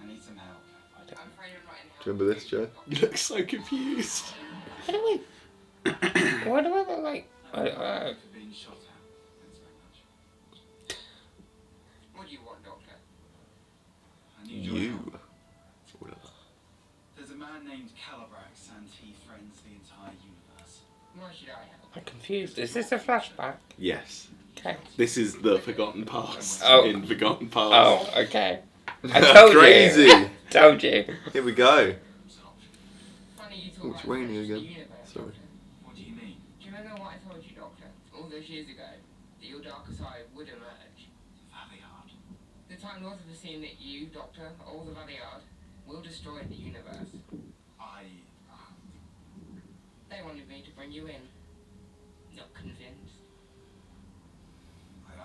I need some help. I'm afraid I'm not in Do you remember this, Joe? You look so confused. Why do I look like? For being shot at. Thanks very much. What do you want, Doctor? I need your help. You. There's a man named Calabrax and he threatens the entire universe. Why should I help? I'm confused. Is this a flashback? Yes. Okay. This is the Forgotten Past Oh. in Forgotten Past. Oh, okay. I told you. Crazy. Told you. Here we go. Funny you talk Oh, it's about raining the again. universe, Sorry. Doctor. What do you mean? Do you remember what I told you, Doctor, all those years ago, that your darker side would emerge? Valiard. The time North of the scene that you, Doctor, or the Valiard, will destroy the universe. They wanted me to bring you in. Not convinced.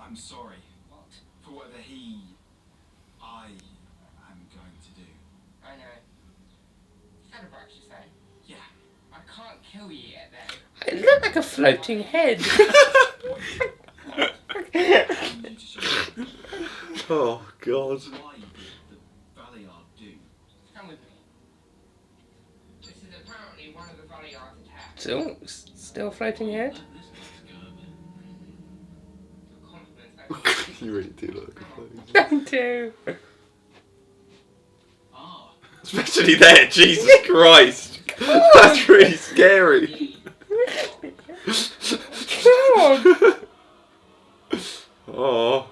I'm sorry What? for whatever I am going to do. I know. Calabrax, you say? Yeah. I can't kill you yet, though. It looked like a floating head. I need to show you Oh god. why the Valiard do. Come with me. This is apparently one of the Valiard's attacks. Still a floating head? Your confidence over You really do look like a I do. Ah, Especially there, Jesus Christ. That's really scary. God. Oh.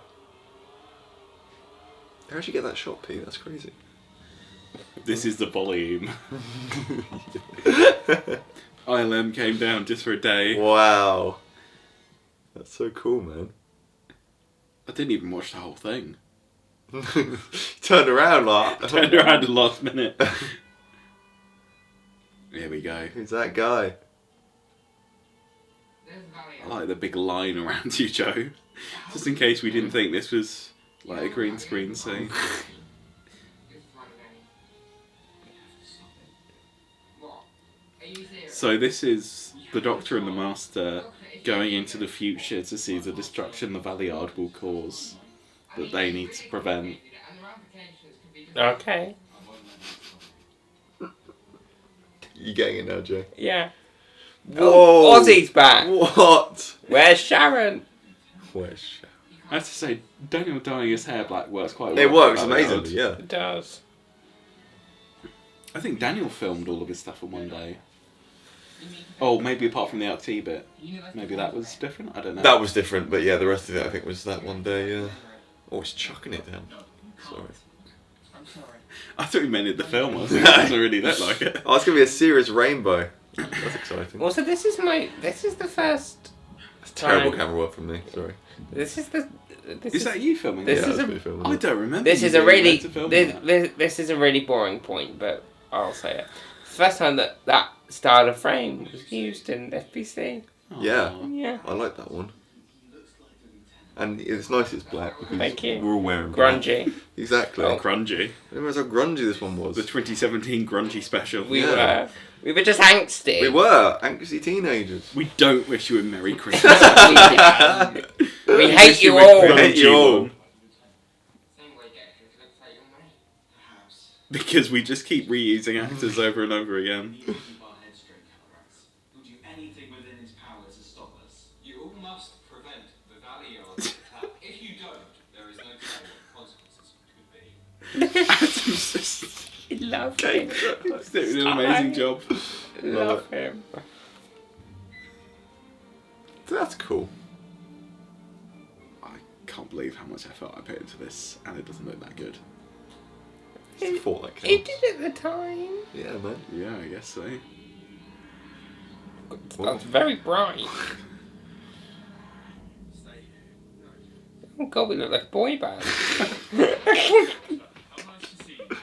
How'd you get that shot, Pete? That's crazy. This is the volume. ILM came down just for a day. Wow. That's so cool, man. I didn't even watch the whole thing. Turned around like. Turned around at the last minute. Here we go. Who's that guy? There's I Valiard. like the big line around you, Joe. Just in case we didn't think this was like a green screen scene. This is one of them. What? Are you serious? So this is the Doctor and the Master going into the future to see the destruction the Valiard will cause that they need to prevent. And the ramifications could be Okay. You getting it now, Joe? Yeah. Whoa. Oh, Ozzy's back. What? Where's Sharon? Where's Sharon? I have to say, Daniel dyeing his hair black works quite well. It works for Valiard. amazingly, yeah. It does. I think Daniel filmed all of his stuff in one day. Oh, maybe apart from the RT bit. Maybe that was different? I don't know. That was different, but yeah, the rest of it I think was that one day, yeah. Oh, it's chucking it down. Sorry. I'm sorry. I thought you meant in the film. I was like, it doesn't really look like it. Oh, it's gonna be a serious rainbow. That's exciting. Also, this is the first That's terrible camera work from me. Sorry. This is the. Is that you filming? This Yeah, is that's a- me filming I it. don't remember. This you is a being really allowed to film that. this is a really boring point, but I'll say it. It's the first time that style of frame was used in FBC. Yeah. Aw. Yeah. I like that one. And it's nice it's black because Thank you. we're all wearing black. Grungy. Exactly. Oh. Grungy. I didn't realise how grungy this one was. The 2017 Grungy special. We Yeah. were just angsty. We were angsty teenagers. We don't wish you a Merry Christmas. We We hate wish you a all. We hate you grungy all. one, Same way actors looks like your mate. Perhaps. because we just keep reusing actors over and over again. You will keep our heads straight, Calabrax. He'll do anything within his power to stop us. You all must prevent the Valley Yard's attack. If you don't, there is no telling what the consequences could be. Adam's just I love him. he's doing an amazing job. Love him. That's cool. I can't believe how much effort I put into this, and it doesn't look that good. It's the thought that He counts. did at the time. Yeah, man. Yeah, I guess so. That's very bright. Stay here. Oh god, we look like a boy band. How nice to see you.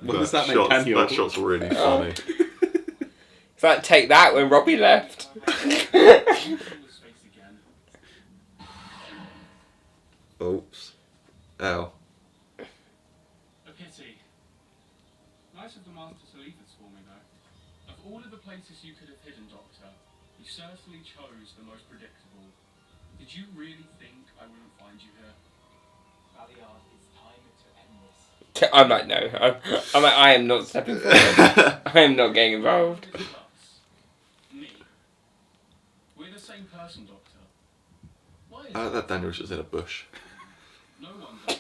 What does that make Daniel? That shot's really funny. It's like Take That when Robbie left. Oops. Ow. A pity. Nice of the master to leave this for me, though. Of all of the places you could have hidden, Doctor, you certainly chose the most predictable. Did you really think I wouldn't find you here? Valiard, it's time to end this. I'm like, no. I'm like, I am not stepping forward. I am not getting involved. Us. Me. We're the same person, Doctor. Why is That Daniel's just in a bush. no one does?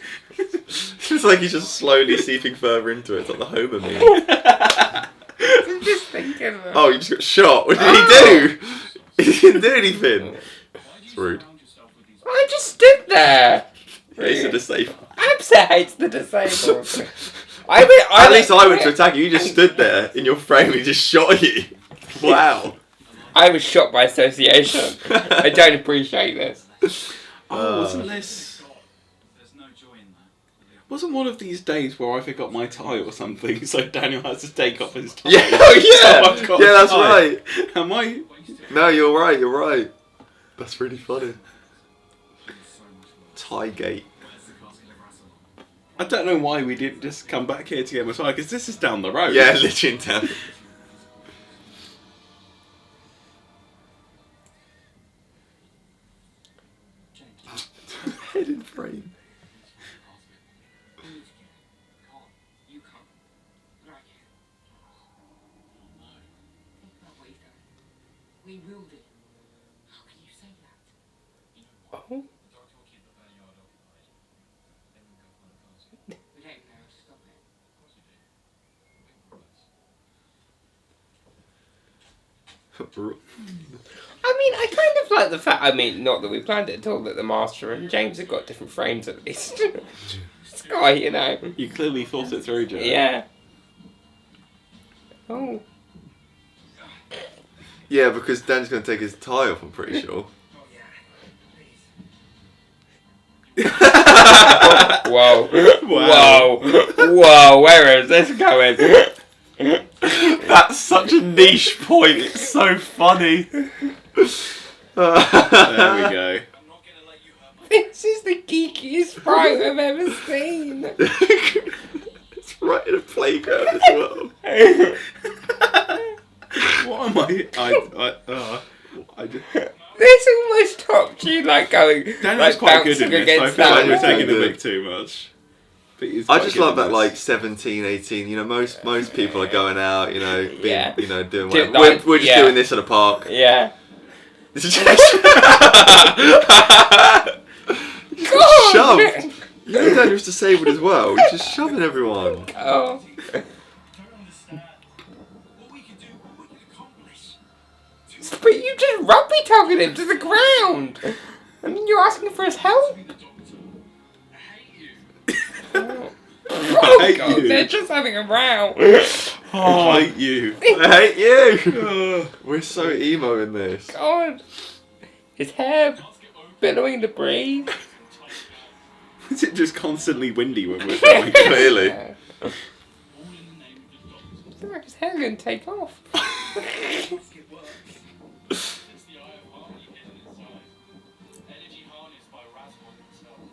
It's like he's just slowly seeping further into it. It's like the Homer meme. I'm just thinking of it. Oh, you just got shot. What did he do? He didn't do anything. Why do It's you rude. surround yourself with these I just stood there. He's a disabled. Absa hates the disabled. At least I went to attack you. You just stood there in your frame and he just shot at you. Wow. I was shot by association. I don't appreciate this. Oh, wasn't this? There's no joy in that. Wasn't one of these days where I forgot my tie or something, so Daniel has to take off his tie? Yeah, oh So I've yeah. got Yeah, a that's tie. right. Am I? No, you're right. You're right. That's really funny. So much worse. Tie-gate. Where's the casket of Rassilon? I don't know why we didn't just come back here to get my tie, because this is down the road. Yeah, literally in town. James, Head in frame. We need to get it. Can't. You can't. But I can. Think about what he's done. We will do. How can you say that? Oh. the doctor will keep the Valley Yard occupied. Then we'll go find a casket. We don't know how to stop it. Of course we do. Big progress. I mean, I kind of like the fact. I mean, not that we planned it at all. That the Master and James have got different frames at least. It's quite, you know. You clearly thought it through, Joe. Yeah. Oh. Yeah, because Dan's going to take his tie off, I'm pretty sure. Oh yeah. Please. Whoa. Wow. Whoa. Whoa. Where is this going? That's such a niche point. It's so funny. There we go. I'm not gonna let you hurt my. This is the geekiest sprite I've ever seen. It's right in a playground as well. What am I just... This almost topped you, like going. Daniel's like, quite good bouncing in this, so I against feel like that. we're Daniel's taking a good. bit too much. But he's I quite just good love in that, this. like 17, 18. You know, most people are going out. You know, being, Yeah. you know, doing Do- whatever. like, We're just yeah. doing this at a park. Yeah. This is just God! shoved. You know, Daniel's disabled as well. He's just shoving everyone. Oh. I don't understand. What we can do, what we can accomplish. But you just rugby tugging him to the ground. I mean, you're asking for his help? Be the doctor. I hate you. Oh, hate God, you. they're just having a row. Oh, I hate you. I hate you. Ugh. We're so emo in this. God. His hair billowing in the breeze. Is it just constantly windy when we're filming? Clearly. Yeah. It's like his hair going to take off.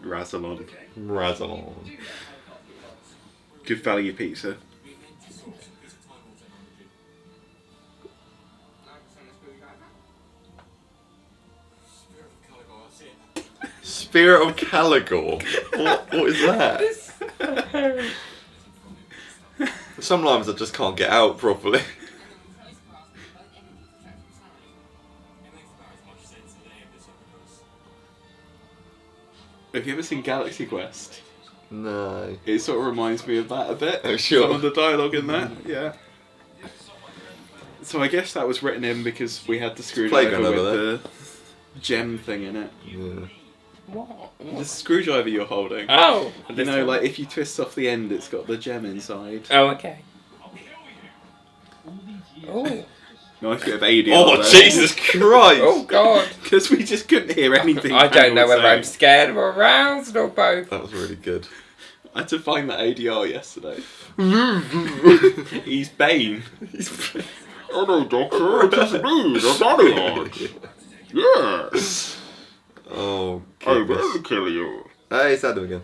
Razalon. Razzle. Good value pizza. Spirit of Caligor. What is that? Some lines I just can't get out properly. Have you ever seen Galaxy Quest? No. It sort of reminds me of that a bit. Oh, sure. Some of the dialogue in that, yeah. So I guess that was written in because we had the screwdriver playground with over the gem thing in it. Yeah. What? The screwdriver you're holding. Oh! You know, like if you twist off the end, it's got the gem inside. Oh, okay. Oh. Nice bit of ADR Oh, there. Jesus Christ! Oh, God. Because we just couldn't hear anything. I don't know Daniel whether I'm saying. scared or aroused or both. That was really good. I had to find that ADR yesterday. He's Bane. Hello, Doctor. It is me, the bodyguard. Yes. Oh, I goodness. will kill you. Hey, it's Adam again.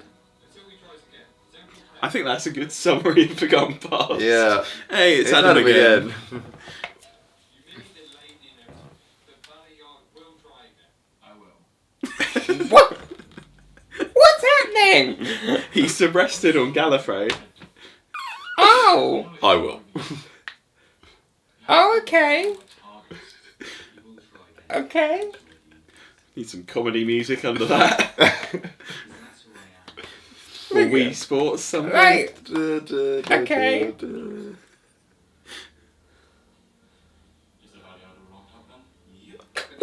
I think that's a good summary of Forgotten Past. Yeah. Hey, it's Adam again. What? What's happening? He's arrested on Gallifrey. Oh! I will. Oh, okay. Okay. Need some comedy music under that. Or Wii Sports something. Right. Okay.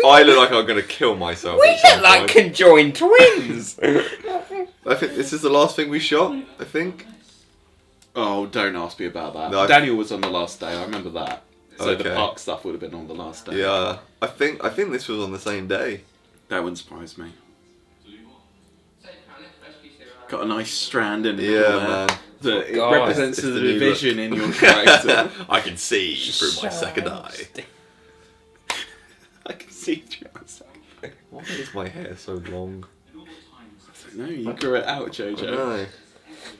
I look like I'm going to kill myself. We at some look like point. conjoined twins. I think this is the last thing we shot, I think. Oh, don't ask me about that. No. Daniel was on the last day, I remember that. So the Okay. park stuff would have been on the last day. Yeah. I think this was on the same day. That wouldn't surprise me. Got a nice strand in the Yeah, middle there. man. That it God. represents It's the the new division in your character. I can see through my second eye. I can see through myself. Why is my hair so long? No, you grew it out, Jojo. No.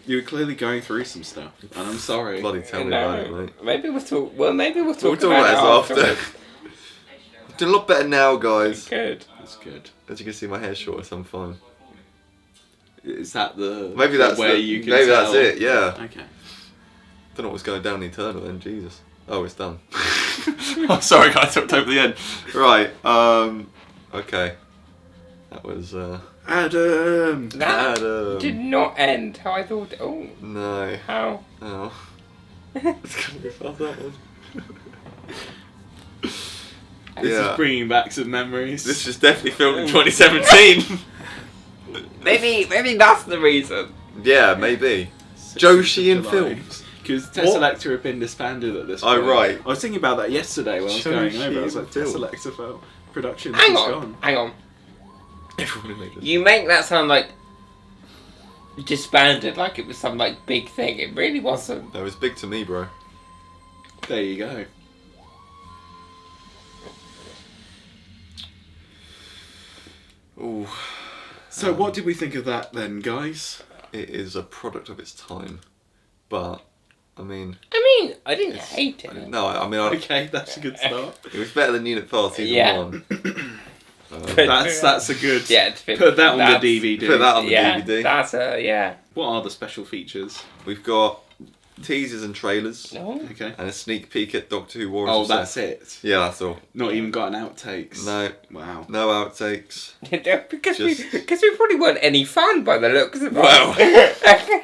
You were clearly going through some stuff, and I'm sorry. Bloody tell me about it, mate. Maybe we'll talk. Well, maybe we'll talk We'll talk about about it this afterwards. after. Doing a lot better now, guys. Good. That's good. As you can see, my hair's shorter, so I'm fine. Is that the Maybe that's where the- you can maybe tell? that's it, yeah. Okay. Don't know what's going down the internal then, Jesus. Oh, it's done. I'm sorry, guys, I took over the end. Right, okay. That was, Adam! That Adam. did not end how I thought. Oh, No. how? Oh. It's gonna be fun, that one. This Yeah. is bringing back some memories. This was definitely filmed in 2017. Maybe that's the reason. Yeah, maybe. Joe Sheehan films. Because Tesselector had been disbanded at this Oh, point. right. I was thinking about that yesterday when I was Joe going over. I was Sheehan like, film. Tesselector Productions Hang is on, gone. hang on. Everyone made this. You make that sound like disbanded, like it was some like big thing. It really wasn't. That was big to me, bro. There you go. Ooh. So what did we think of that then, guys? It is a product of its time. But, I mean... I didn't hate it. No, I mean, Okay, that's a good start. it was better than Unit 4 Season Yeah. 1. That's a good... Yeah, Put that on the that's- DVD. Put that on the Yeah, DVD. that's yeah. What are the special features? We've got teasers and trailers. No. Okay. And a sneak peek at Doctor Who Wars Oh, of that's Seth. it. Yeah, that's all. Not even got an outtakes. No. Wow. No outtakes. because Just- we probably weren't any fun by the looks of it. Well.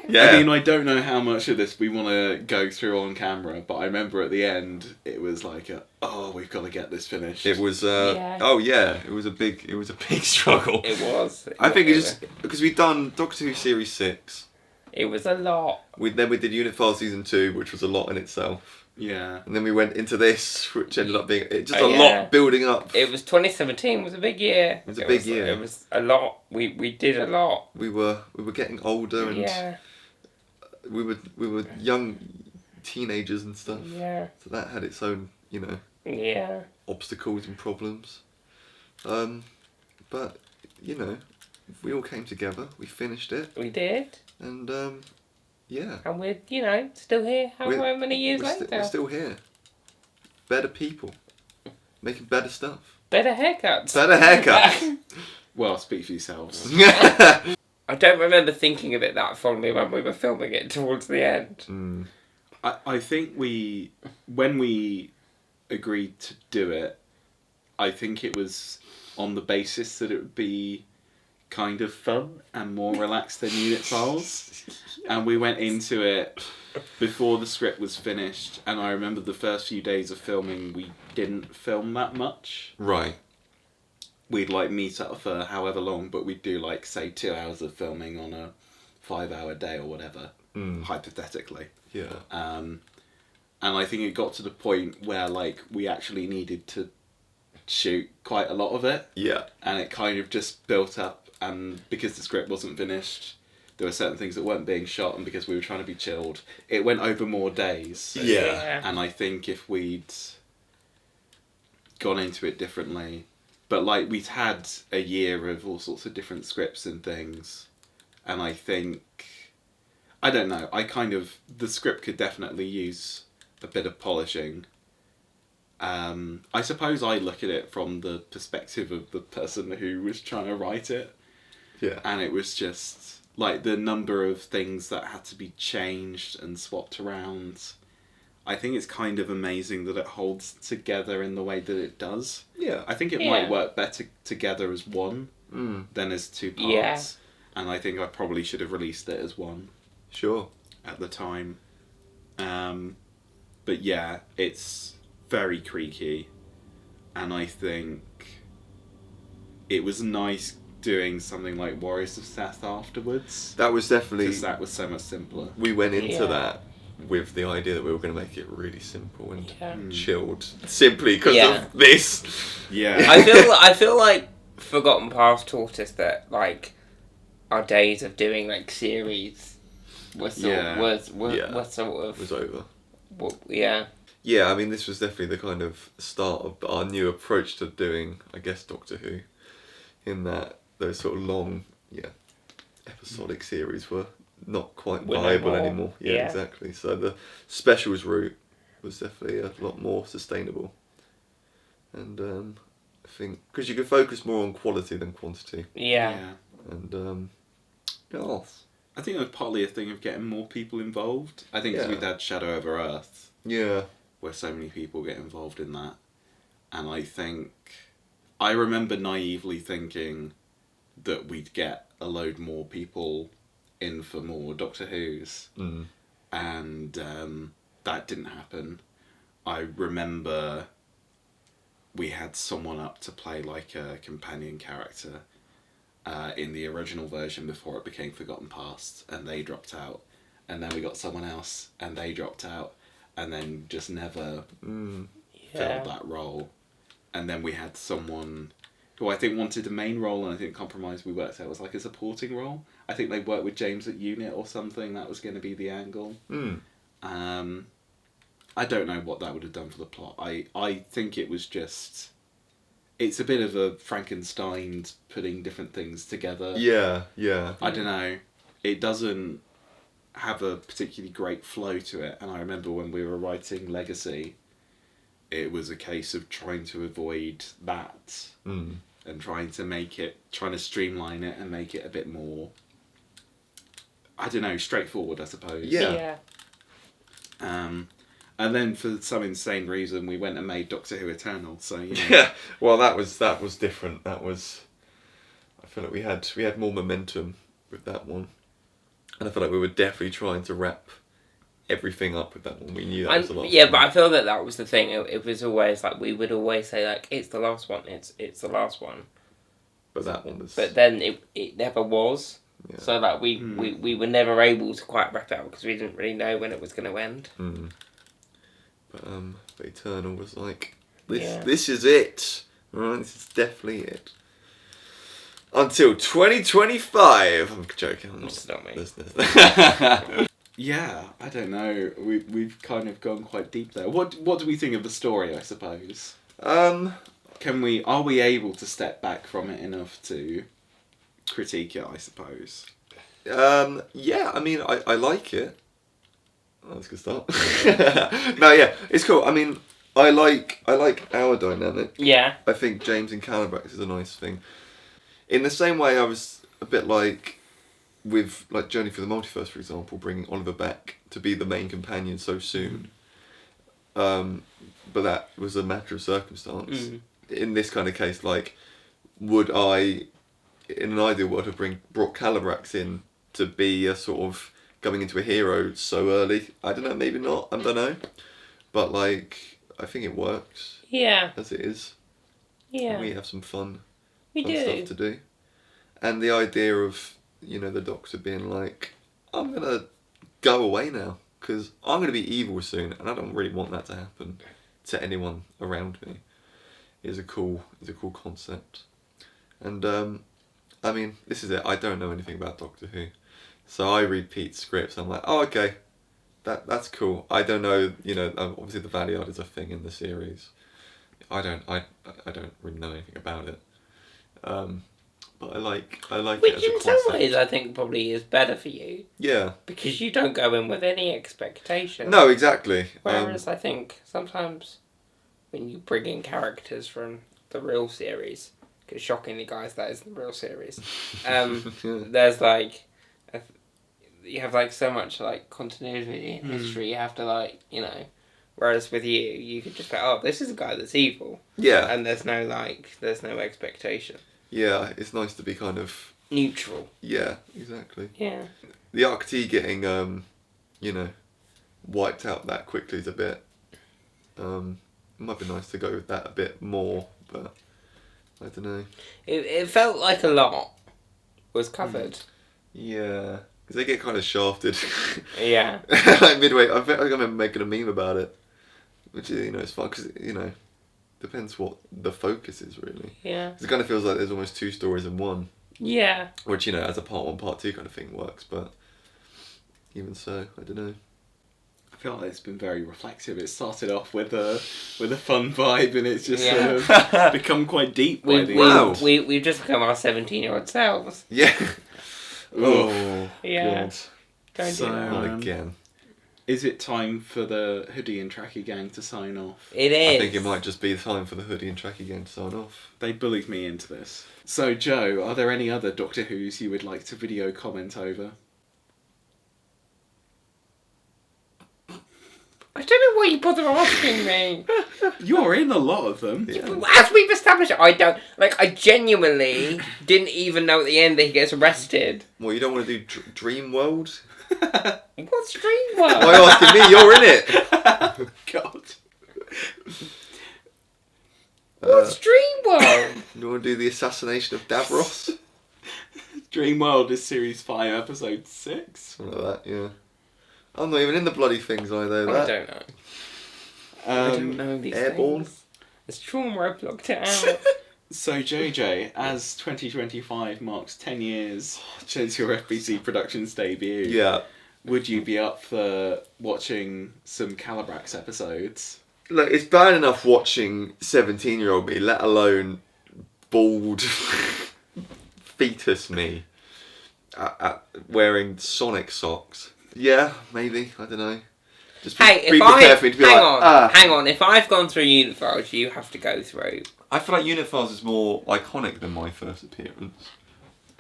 Yeah. I mean, I don't know how much of this we want to go through on camera, but I remember at the end it was like, oh, we've got to get this finished. It was, Yeah. oh yeah, it was a big struggle. It was. I think it's just, because we've done Doctor Who Series 6, It was a lot. Then we did Unit File Season 2, which was a lot in itself. Yeah. And then we went into this, which ended up being just a Yeah. lot building up. It was 2017 was a big year. It was a big year. It was a lot. We did a lot. We were getting older and Yeah. we were young teenagers and stuff. Yeah. So that had its own, Yeah. obstacles and problems. But, we all came together, we finished it, We did. and yeah. And we're, still here however many years later. We're still here. Better people. Making better stuff. Better haircuts. Better haircuts. Well, speak for yourselves. I don't remember thinking of it that fondly when we were filming it towards the end. Mm. I think when we agreed to do it, I think it was on the basis that it would be kind of fun and more relaxed than Unit Files. And we went into it before the script was finished, and I remember the first few days of filming, we didn't film that much. Right. We'd meet up for however long, but we'd do say 2 hours of filming on a 5-hour day or whatever, hypothetically. Yeah. And I think it got to the point where we actually needed to shoot quite a lot of it. Yeah. And it kind of just built up, and because the script wasn't finished, there were certain things that weren't being shot, and because we were trying to be chilled, it went over more days. Yeah. And I think if we'd gone into it differently, but we'd had a year of all sorts of different scripts and things, and I think, I don't know, the script could definitely use a bit of polishing. I suppose I look at it from the perspective of the person who was trying to write it. Yeah. And it was just the number of things that had to be changed and swapped around. I think it's kind of amazing that it holds together in the way that it does. Yeah. I think it might work better together as one than as two parts. Yeah. And I think I probably should have released it as one Sure. at the time. But yeah, it's very creaky, and I think it was nice doing something like Warriors of Seth afterwards, That was definitely... because that was so much simpler. We went into Yeah. that with the idea that we were going to make it really simple and Yeah. chilled, simply because Yeah. of this. Yeah. I feel like Forgotten Past taught us that our days of doing series were sort Yeah. were Yeah. sort of Was over. yeah. Yeah, I mean, this was definitely the kind of start of our new approach to doing, I guess, Doctor Who, in that those sort of long, episodic series were not quite Were no viable more. anymore. Yeah, Yeah. exactly. So the specials route was definitely a lot more sustainable. And I think, because you could focus more on quality than quantity. Yeah. And, yeah. I think it was partly a thing of getting more people involved. I think 'cause Yeah. we'd had Shadow Over Earth, Yeah. where so many people get involved in that. And I think, I remember naively thinking that we'd get a load more people in for more Doctor Who's. Mm. And that didn't happen. I remember we had someone up to play a companion character in the original version before it became Forgotten Past, and they dropped out. And then we got someone else, and they dropped out, and then just never filled that role. And then we had someone who I think wanted a main role, and I think compromise we worked out was a supporting role. I think they worked with James at Unit or something, that was going to be the angle. I don't know what that would have done for the plot. I think it was just... It's a bit of a Frankenstein putting different things together. Yeah, yeah. I don't know. It doesn't have a particularly great flow to it. And I remember when we were writing Legacy, it was a case of trying to avoid that and trying to streamline it and make it a bit more, I don't know, straightforward, I suppose. Yeah. And then for some insane reason, we went and made Doctor Who Eternal. So Yeah. Well, that was different. That was, I feel like we had more momentum with that one, and I feel like we were definitely trying to wrap everything up with that one. We knew that was the last. Yeah, one. but I feel that was the thing. It was always we would always say it's the last one. It's the last one. But that one was. But then it never was. Yeah. So like we were never able to quite wrap it up because we didn't really know when it was going to end. But Eternal was like, Yeah. this is it. Right, this is definitely it. Until 2025. I'm joking. I'm It's not me. listening. Yeah, I don't know. We've kind of gone quite deep there. What do we think of the story, I suppose? Are we able to step back from it enough to critique it, I suppose? Yeah, I mean, I like it. Oh, that's a good start. No, yeah, it's cool. I mean, I like our dynamic. Yeah. I think James and Calabrax is a nice thing. In the same way, I was a bit like with like Journey Through the Multiverse, for example, bringing Oliver back to be the main companion so soon. But that was a matter of circumstance. In this kind of case, like, would I, in an ideal world, have brought Calabrax in to be a sort of coming into a hero so early? I don't know, maybe not. I don't know. But like, I think it works Yeah. as it is. Yeah. And we have some fun We do. stuff to do. And the idea of, you know, the Doctor being like, I'm going to go away now because I'm going to be evil soon and I don't really want that to happen to anyone around me is a cool concept. And I mean, this is it. I don't know anything about Doctor Who. So I read Pete's scripts. I'm like, oh, okay. That's cool. I don't know, you know, obviously the Valiard is a thing in the series. I don't really know anything about it. But I like Which it as a in concept. some ways I think probably is better for you. Yeah. Because you don't go in with any expectation. No, exactly. Whereas I think sometimes when you bring in characters from the real series, because shockingly guys, that is the real series, there's like, you have like so much like continuity in history, you have to like, you know, whereas with you could just go, oh, this is a guy that's evil. Yeah. And there's no expectation. Yeah, it's nice to be kind of Neutral. yeah, exactly. Yeah. The Arctee getting you know, wiped out that quickly is a bit it might be nice to go with that a bit more, but I don't know. It felt like a lot was covered. Yeah, because they get kind of shafted. Yeah. Like midway, I remember making a meme about it, which is, you know, it's fun because, you know, depends what the focus is really. Yeah. 'Cause it kind of feels like there's almost two stories in one. Yeah. Which, you know, as a part 1, part 2 kind of thing works, but even so, I don't know. I feel like it's been very reflective. It started off with a fun vibe, and it's just Yeah. sort of become quite deep by the end. We've just become our 17-year-old selves. Yeah. Oh, Yeah. God. Don't So- do that. Not again. is it time for the Hoodie and Tracky gang to sign off? It is. I think it might just be time for the Hoodie and Track again to sign off. They bullied me into this. So, Joe, are there any other Doctor Who's you would like to video comment over? I don't know why you bother asking me. You're in a lot of them. As we've established, I genuinely didn't even know at the end that he gets arrested. Well, you don't want to do Dream World? What's Dreamworld? Why are you asking me? You're in it! God. What's Dreamworld? You want to do the assassination of Davros? Dream World is series 5, episode 6. Something like that, yeah. I'm not even in the bloody things either. I That. don't know. I don't know these Airborne. things. It's trauma, I blocked it out. So, JJ, as 2025 marks 10 years since your FBC Productions debut, Yeah. would you be up for watching some Calabrax episodes? Look, it's bad enough watching 17-year-old me, let alone bald fetus me wearing Sonic socks. Yeah, maybe. I don't know. Just be, Hey, be prepared for me to be hang like, hang on. If I've gone through unit files, you have to go through. I feel like Unit Files is more iconic than my first appearance.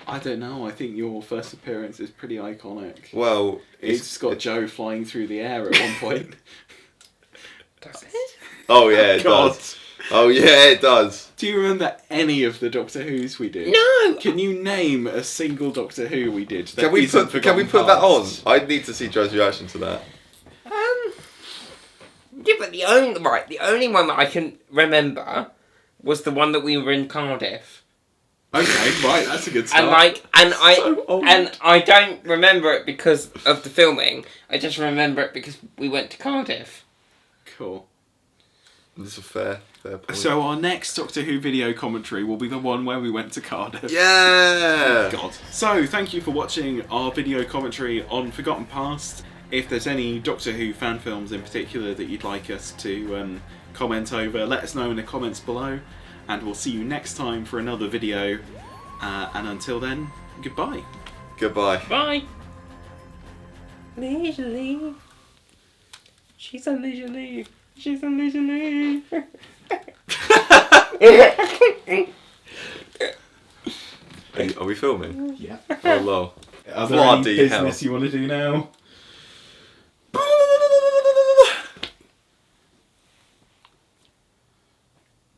I don't know, I think your first appearance is pretty iconic. Well, It's got Joe flying through the air at one point. Does it? Oh yeah, it God. does. Oh yeah, it does. Do you remember any of the Doctor Who's we did? No. Can you name a single Doctor Who we did? That Can we isn't put that forgotten on? past? I'd need to see Joe's reaction to that. Yeah, but the only one that I can remember was the one that we were in Cardiff. Okay, right, that's a good start. And like, So old. and I don't remember it because of the filming. I just remember it because we went to Cardiff. Cool. This is a fair point. So our next Doctor Who video commentary will be the one where we went to Cardiff. Yeah! God. So, thank you for watching our video commentary on Forgotten Past. If there's any Doctor Who fan films in particular that you'd like us to comment over, let us know in the comments below. And we'll see you next time for another video. And until then, goodbye. Goodbye. Bye. Leisurely. She's a leisurely. She's a leisurely. Are we filming? Yeah. Oh, lol. Are there Bloody any business hell. you want to do now?